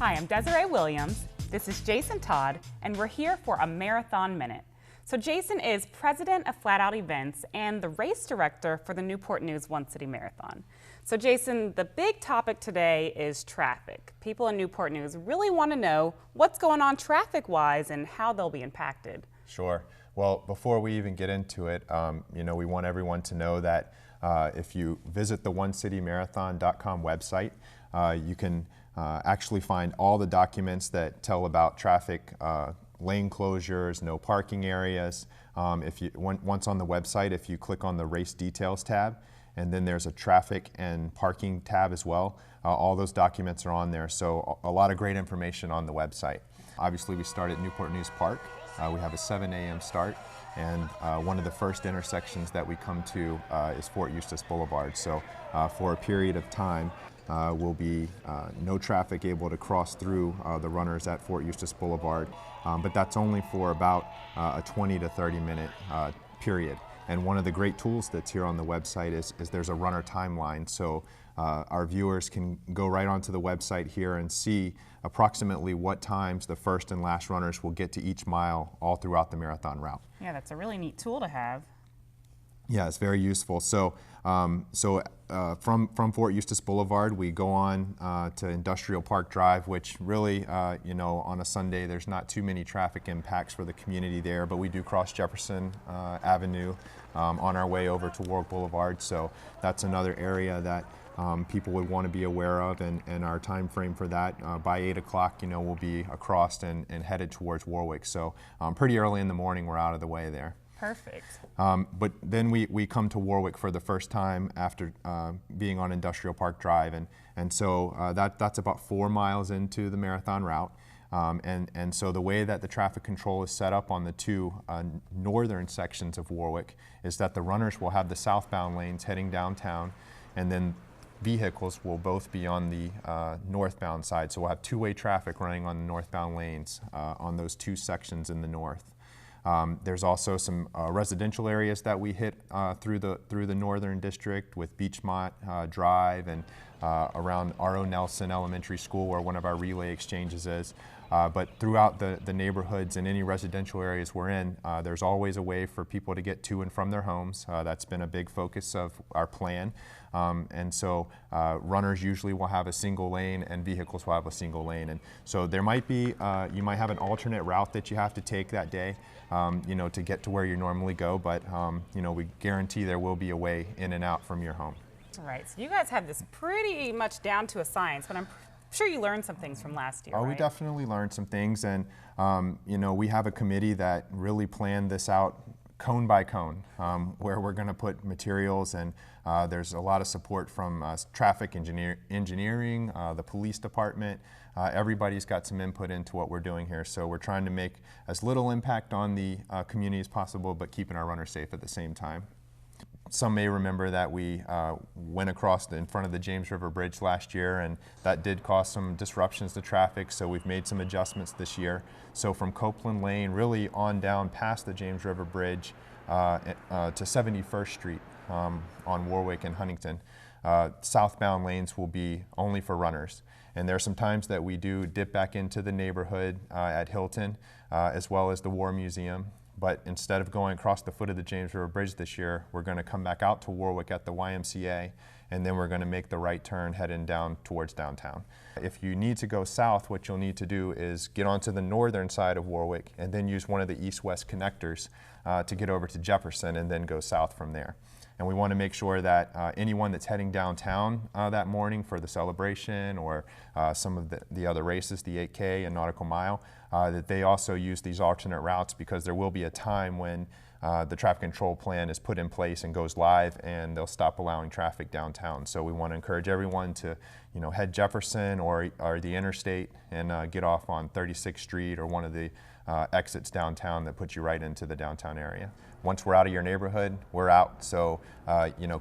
Hi, I'm Desiree Williams. This is Jason Todd, and we're here for a Marathon Minute. So Jason is president of Flat Out Events and the race director for the Newport News One City Marathon. So Jason, the big topic today is traffic. People in Newport News really want to know what's going on traffic-wise and how they'll be impacted. Sure. Well, before we even get into it, we want everyone to know that if you visit the onecitymarathon.com website, you can actually find all the documents that tell about traffic, lane closures, no parking areas. Once on the website, if you click on the race details tab, and then there's a traffic and parking tab as well, all those documents are on there. So a lot of great information on the website. Obviously, we start at Newport News Park. We have a 7 a.m. start, and one of the first intersections that we come to is Fort Eustis Boulevard. So for a period of time, will be no traffic able to cross through the runners at Fort Eustis Boulevard, but that's only for about a 20 to 30 minute period. And one of the great tools that's here on the website is there's a runner timeline. So our viewers can go right onto the website here and see approximately what times the first and last runners will get to each mile all throughout the marathon route. Yeah, that's a really neat tool to have. Yeah, it's very useful. So, from Fort Eustis Boulevard, we go on to Industrial Park Drive, which really, on a Sunday, there's not too many traffic impacts for the community there, but we do cross Jefferson Avenue on our way over to Warwick Boulevard. So that's another area that people would want to be aware of, and our time frame for that by 8 o'clock, we'll be across and headed towards Warwick. So pretty early in the morning, we're out of the way there. Perfect. But then we come to Warwick for the first time after being on Industrial Park Drive, and so that's about 4 miles into the marathon route. And so the way that the traffic control is set up on the two northern sections of Warwick is that the runners will have the southbound lanes heading downtown, and then vehicles will both be on the northbound side. So we'll have two-way traffic running on the northbound lanes on those two sections in the north. There's also some residential areas that we hit through the northern district with Beachmont Drive and around R.O. Nelson Elementary School, where one of our relay exchanges is. But throughout the neighborhoods and any residential areas we're in, there's always a way for people to get to and from their homes. That's been a big focus of our plan. And so runners usually will have a single lane and vehicles will have a single lane. And so there might be, you might have an alternate route that you have to take that day, to get to where you normally go. But, we guarantee there will be a way in and out from your home. Right, so you guys have this pretty much down to a science, but I'm sure you learned some things from last year, Oh, right? we definitely learned some things, and we have a committee that really planned this out cone by cone, where we're going to put materials, and there's a lot of support from traffic engineering, the police department. Everybody's got some input into what we're doing here, so we're trying to make as little impact on the community as possible, but keeping our runners safe at the same time. Some may remember that we went across in front of the James River Bridge last year, and that did cause some disruptions to traffic, so we've made some adjustments this year. So from Copeland Lane really on down past the James River Bridge to 71st Street on Warwick and Huntington, southbound lanes will be only for runners. And there are some times that we do dip back into the neighborhood at Hilton, as well as the War Museum. But instead of going across the foot of the James River Bridge this year, we're going to come back out to Warwick at the YMCA, and then we're going to make the right turn heading down towards downtown. If you need to go south, what you'll need to do is get onto the northern side of Warwick and then use one of the east-west connectors to get over to Jefferson and then go south from there. And we want to make sure that anyone that's heading downtown that morning for the celebration or some of the other races, the 8K and Nautical Mile, that they also use these alternate routes, because there will be a time when the traffic control plan is put in place and goes live, and they'll stop allowing traffic downtown. So we want to encourage everyone to head Jefferson or the interstate and get off on 36th Street or one of the exits downtown that puts you right into the downtown area. Once we're out of your neighborhood, we're out. So,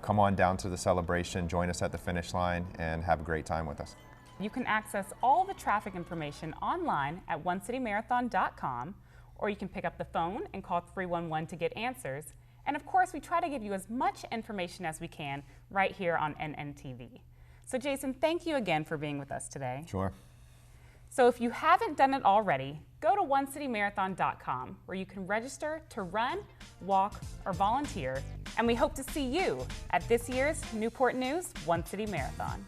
come on down to the celebration, join us at the finish line, and have a great time with us. You can access all the traffic information online at onecitymarathon.com, or you can pick up the phone and call 311 to get answers. And of course, we try to give you as much information as we can right here on NNTV. So Jason, thank you again for being with us today. Sure. So if you haven't done it already, go to onecitymarathon.com where you can register to run, walk, or volunteer, and we hope to see you at this year's Newport News One City Marathon.